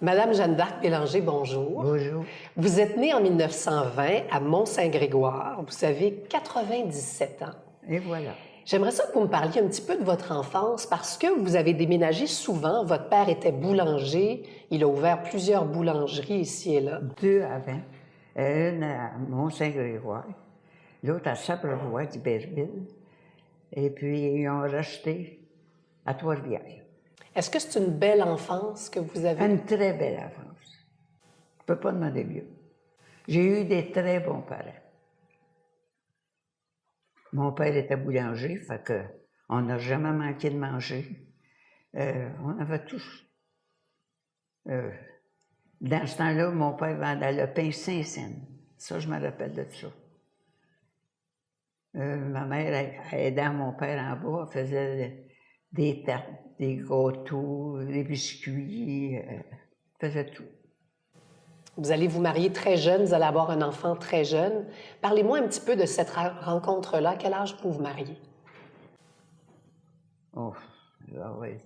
Madame Jeanne d'Arc Bélanger, bonjour. Bonjour. Vous êtes née en 1920 à Mont-Saint-Grégoire. Vous avez 97 ans. Et voilà. J'aimerais ça que vous me parliez un petit peu de votre enfance parce que vous avez déménagé souvent. Votre père était boulanger. Il a ouvert plusieurs boulangeries ici et là. 2 avant. Une à Mont-Saint-Grégoire, l'autre à Sabrevois d'Iberville. Et puis, ils ont racheté à Trois-Rivières. Est-ce que c'est une belle enfance que vous avez? Une très belle enfance. Je ne peux pas demander mieux. J'ai eu des très bons parents. Mon père était boulanger, fait que on n'a jamais manqué de manger. On avait tous. Dans ce temps-là, mon père vendait le pain Saint-Saëns. Ça, je me rappelle de ça. Ma mère, aidant mon père en bas, elle faisait des tartes, des gâteaux, des biscuits, faisait tout. Vous allez vous marier très jeune, vous allez avoir un enfant très jeune. Parlez-moi un petit peu de cette rencontre-là. À quel âge vous vous mariez? Oh, là, ouais.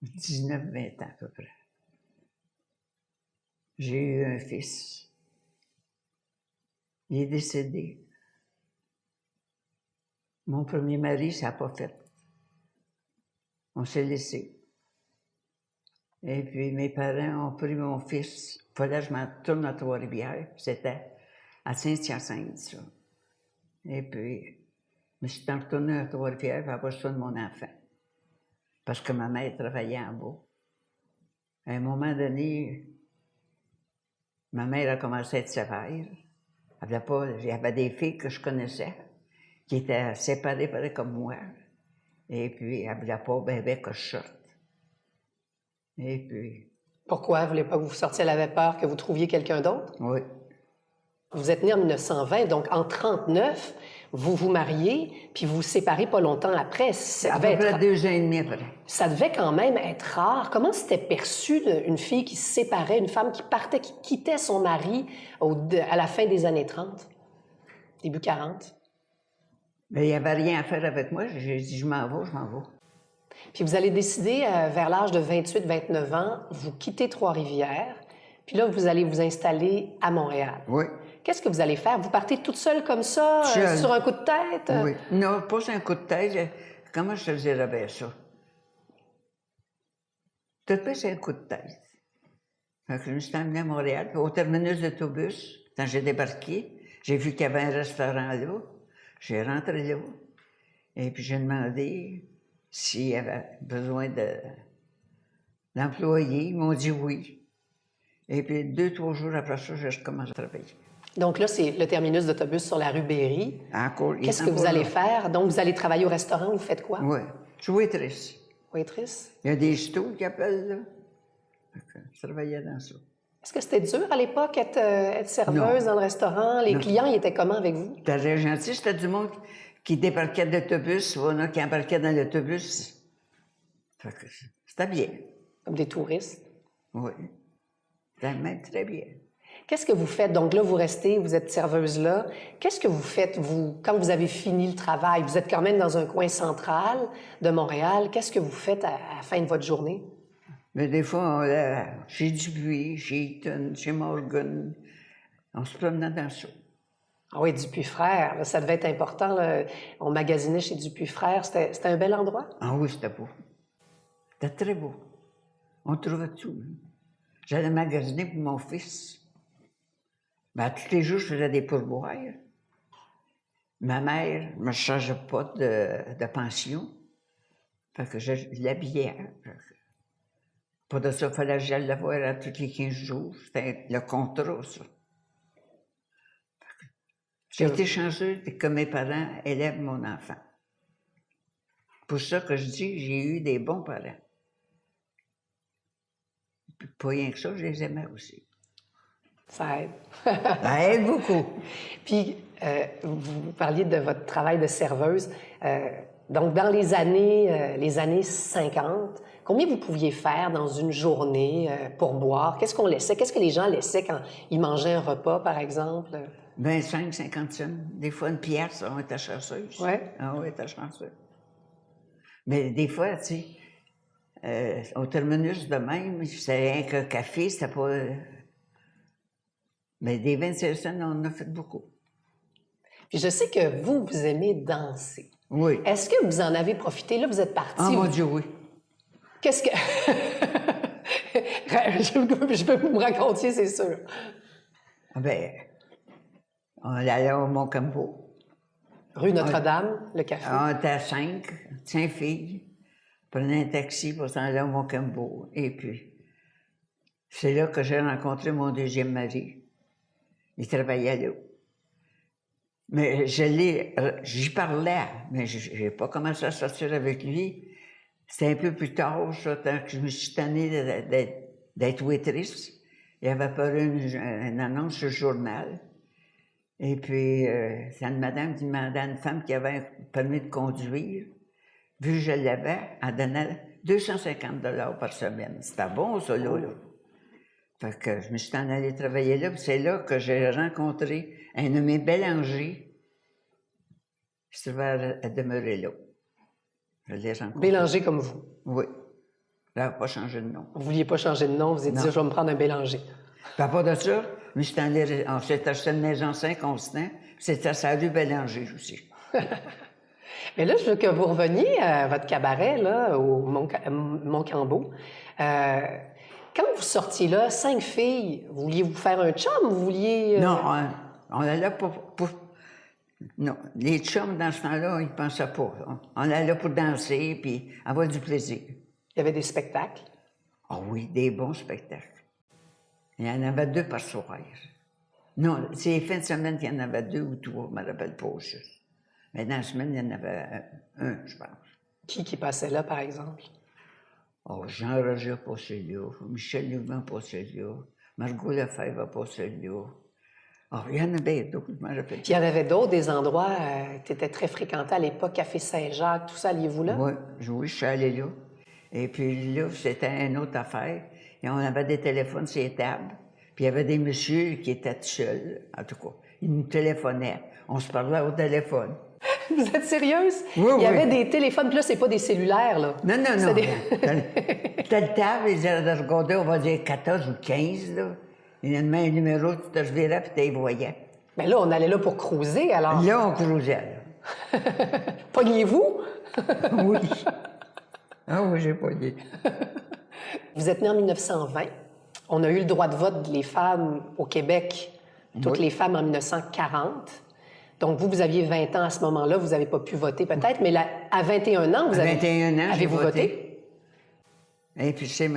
19-20 ans à peu près. J'ai eu un fils. Il est décédé. Mon premier mari, ça n'a pas fait. On s'est laissé. Et puis mes parents ont pris mon fils. Il fallait que je m'en retourne à Trois-Rivières. C'était à Saint-Hyacinthe, ça. Et puis, je me suis retournée à Trois-Rivières pour avoir soin de mon enfant. Parce que ma mère travaillait en bas. À un moment donné, ma mère a commencé à être sévère. Il y avait des filles que je connaissais qui étaient séparées pareil comme moi. Et puis, elle ne voulait pas bébé que je sorte. Et puis... Pourquoi? Elle ne voulait pas que vous sortiez? Elle avait peur que vous trouviez quelqu'un d'autre? Oui. Vous êtes né en 1920, donc en 1939, vous vous mariez, puis vous vous séparez pas longtemps après. À peu près 2 ans et demi après. Ça devait quand même être rare. Comment c'était perçu une fille qui se séparait, une femme qui partait, qui quittait son mari à la fin des années 30, début 40? Mais il n'y avait rien à faire avec moi. J'ai dit, je m'en vais, je m'en vais. Puis vous allez décider, vers l'âge de 28-29 ans, vous quittez Trois-Rivières, puis là, vous allez vous installer à Montréal. Oui. Qu'est-ce que vous allez faire? Vous partez toute seule comme ça, sur un coup de tête? Oui. Non, pas sur un coup de tête. Comment je te dirais bien ça? Tout de suite, c'est un coup de tête. Fait que je me suis emmenée à Montréal, puis au terminus d'autobus, quand j'ai débarqué, j'ai vu qu'il y avait un restaurant là. J'ai rentré là. Et puis j'ai demandé s'il y avait besoin d'employés. Ils m'ont dit oui. Et puis 2-3 jours après ça, j'ai commencé à travailler. Donc là, c'est le terminus d'autobus sur la rue Berry. Encore. Qu'est-ce que vous allez faire? Donc, vous allez travailler au restaurant, vous faites quoi? Oui. Je suis waitress. Waitress? Il y a des stools qui appellent, là. Je travaillais dans ça. Est-ce que c'était dur à l'époque, être serveuse dans le restaurant? Les clients, ils étaient comment avec vous? C'était très gentil. C'était du monde qui débarquait de l'autobus, ou qui embarquait dans l'autobus. C'était bien. Comme des touristes? Oui. C'était même très bien. Qu'est-ce que vous faites? Donc là, vous restez, vous êtes serveuse là. Qu'est-ce que vous faites, vous, quand vous avez fini le travail? Vous êtes quand même dans un coin central de Montréal. Qu'est-ce que vous faites à la fin de votre journée? Mais des fois, on allait chez Dupuis, chez Eaton, chez Morgan. On se promenait dans ça. Ah oui, Dupuis Frères, là, ça devait être important. Là. On magasinait chez Dupuis Frères. C'était un bel endroit? Ah oui, c'était beau. C'était très beau. On trouvait tout. J'allais magasiner pour mon fils. Ben, tous les jours, je faisais des pourboires. Ma mère ne me chargeait pas de pension. Fait que je l'habillais. Pas de ça, il fallait que j'aille la voir à tous les 15 jours. C'était le contrat, ça. J'ai été chanceuse que mes parents élèvent mon enfant. Pour ça que je dis que j'ai eu des bons parents. Puis pas rien que ça, je les aimais aussi. Ça aide. Ça aide beaucoup. Puis, vous parliez de votre travail de serveuse. Donc, dans les années 50, combien vous pouviez faire dans une journée pour boire? Qu'est-ce qu'on laissait? Qu'est-ce que les gens laissaient quand ils mangeaient un repas, par exemple? 25, 50 cents. Des fois, une pièce, on était chanceuse. Oui? Ah oui, on était chanceux. Mais des fois, tu sais, Au terminus de même, c'était rien qu'un café, c'était pas... Mais des 25 cents, on en a fait beaucoup. Puis je sais que vous aimez danser. Oui. Est-ce que vous en avez profité? Là, vous êtes parti. Ah, mon Dieu, oui. Qu'est-ce que... je peux vous me raconter, c'est sûr. Ah ben, on allait au Mont-Cambeau. Rue Notre-Dame, le café. On était à 5 filles. Prenait un taxi pour s'en aller au Mont-Cambeau. Et puis, c'est là que j'ai rencontré mon deuxième mari. Il travaillait là. Mais j'y parlais, mais je n'ai pas commencé à sortir avec lui. C'était un peu plus tard, ça, tant que je me suis tannée d'être waitress. Il avait apparu une annonce sur le journal. Et puis, c'est une madame qui demandait à une femme qui avait un permis de conduire. Vu que je l'avais, elle donnait 250 $ par semaine. C'était bon, ça, là. Fait que je me suis en allée travailler là, puis c'est là que j'ai rencontré un nommé Bélanger, qui se trouvait à demeurer là. Je l'ai rencontré. Bélanger comme vous. Oui. Il n'avait pas changé de nom. Vous ne vouliez pas changer de nom, vous avez dit, je vais me prendre un Bélanger. Puis à part de ça, on s'est acheté une maison Saint-Constant, c'était à sa rue Bélanger aussi. Mais là, je veux que vous reveniez à votre cabaret, là, au Mont-Cambeau. Quand vous sortiez là, 5 filles, vouliez vous faire un chum? Vous vouliez... Non, on allait pour... Non, les chums, dans ce temps-là, ils ne pensaient pas. On allait là pour danser, puis avoir du plaisir. Il y avait des spectacles? Ah oui, des bons spectacles. Il y en avait 2 par soir. Non, c'est les fins de semaine qu'il y en avait 2 ou 3, je ne me rappelle pas juste. Mais dans la semaine, il y en avait un, je pense. Qui passait là, par exemple? Oh, Jean-Roger passait là, Michel Lubin passait là, Margot Lefebvre passait là. Oh, il y en avait d'autres, je me rappelle. Puis il y en avait d'autres, des endroits qui étaient très fréquentés à l'époque, Café Saint-Jacques, tout ça, alliez-vous là? Oui, je suis allé là. Et puis là, c'était une autre affaire. Et on avait des téléphones sur les tables. Puis il y avait des messieurs qui étaient seuls, en tout cas. Ils nous téléphonaient. On se parlait au téléphone. Vous êtes sérieuse? Oui, il y avait des téléphones, puis là, c'est pas des cellulaires, là. Non, non, non. Des... Telle table, ils allaient regarder, on va dire 14 ou 15, là. Il y en a un numéro, tu te revirais, puis tu les voyais. Mais là, on allait là pour cruiser, alors. Là, on cruisait, là. Pogniez-vous? Oui. Ah oui, j'ai pogné. Vous êtes né en 1920. On a eu le droit de vote, les femmes, au Québec, toutes les femmes en 1940. Donc, vous aviez 20 ans à ce moment-là, vous n'avez pas pu voter peut-être, mais là, à 21 ans, avez-vous voté? Et puis, c'est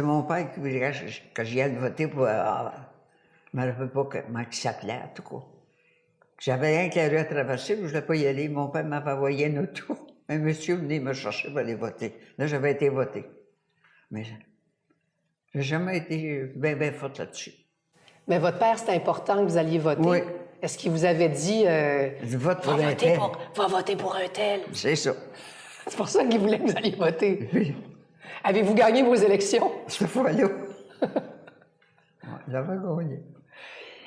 mon père qui voulait que j'y aille voter pour... je ne me rappelle pas comment il s'appelait, en tout cas. J'avais rien que la rue à traverser, je ne voulais pas y aller. Mon père m'avait envoyé un auto. Un monsieur venait me chercher pour aller voter. Là, j'avais été voté. Mais je n'ai jamais été bien forte là-dessus. Mais votre père, c'était important que vous alliez voter? Oui. Est-ce qu'il vous avait dit... Je vote pour un tel. Va voter pour un tel. C'est ça. C'est pour ça qu'il voulait que vous alliez voter. Oui. Avez-vous gagné vos élections? Cette fois-là. J'avais gagné.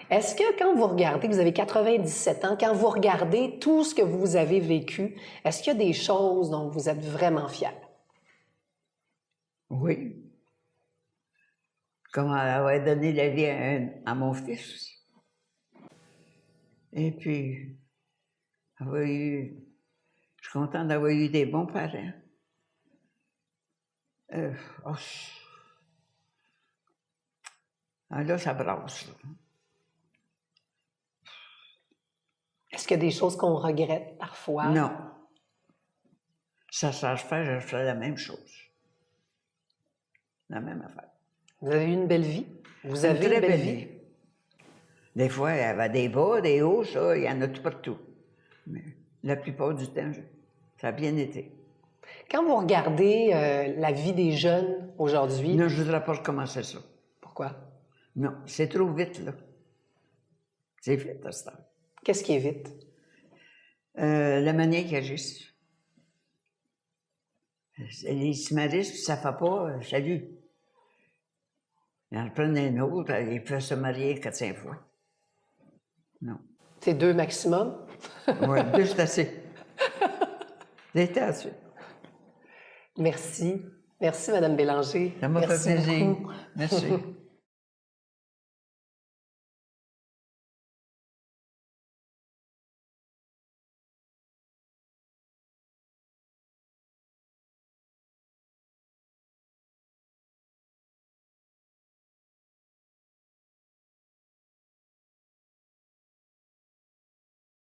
Est-ce que quand vous regardez, vous avez 97 ans, quand vous regardez tout ce que vous avez vécu, est-ce qu'il y a des choses dont vous êtes vraiment fiers? Oui. Comme avoir donné la vie à mon fils. Et puis, je suis contente d'avoir eu des bons parents. Là, ça brasse. Là. Est-ce qu'il y a des choses qu'on regrette parfois? Non. Ça sache faire, je ferais la même chose. La même affaire. Vous avez eu une belle vie? Vous avez une belle vie? Des fois, il y avait des bas, des hauts, ça, il y en a tout partout. Mais la plupart du temps, ça a bien été. Quand vous regardez la vie des jeunes aujourd'hui... Non, je ne voudrais pas recommencer ça. Pourquoi? Non, c'est trop vite, là. C'est vite, à ce temps. Qu'est-ce qui est vite? La manière qu'ils agissent. Ils se marient, ça ne fait pas, salut. Ils en prennent un autre, ils peuvent se marier 4-5 fois. Non. C'est 2 maximum? Oui, 2, c'est assez. C'est assez. Merci. Merci, Madame Bélanger. Ça m'a fait Merci plaisir. beaucoup. Merci.